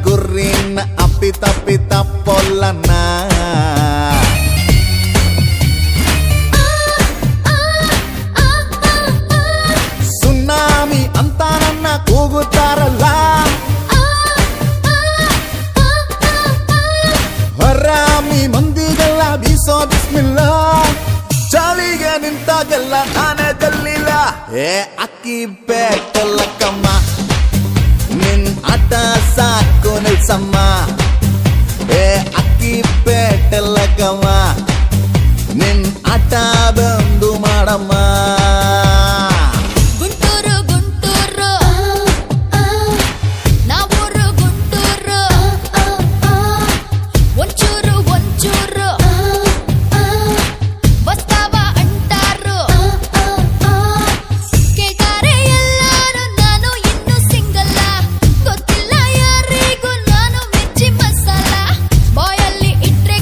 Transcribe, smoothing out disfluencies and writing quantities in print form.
gurin apita-pita polana. Tsunami ಅಂತ ನನ್ನ ಕೂಗುತ್ತಾರಲ್ಲ, ಹರಾಮಿ ಮಂದಿಗೆಲ್ಲ ಬೀಸೋ ಬಿಸ್ಮಿಲ್ಲ, ಚಾಳಿಗೆ ನಿಂತಾಗೆಲ್ಲ ನಾನೇ ಜಲ್ಲಿಲ್ಲ. ಏ ಅಕ್ಕಿ ಬೇಕಲ್ಲ ಕಮ್ಮ, ನಿನ್ ಆಟ ಸಾಕು ನಿಲ್ಸಮ್ಮ. ಏ ಅಕ್ಕಿ ಬೇಟಲ್ಲ ಕಮ್ಮ,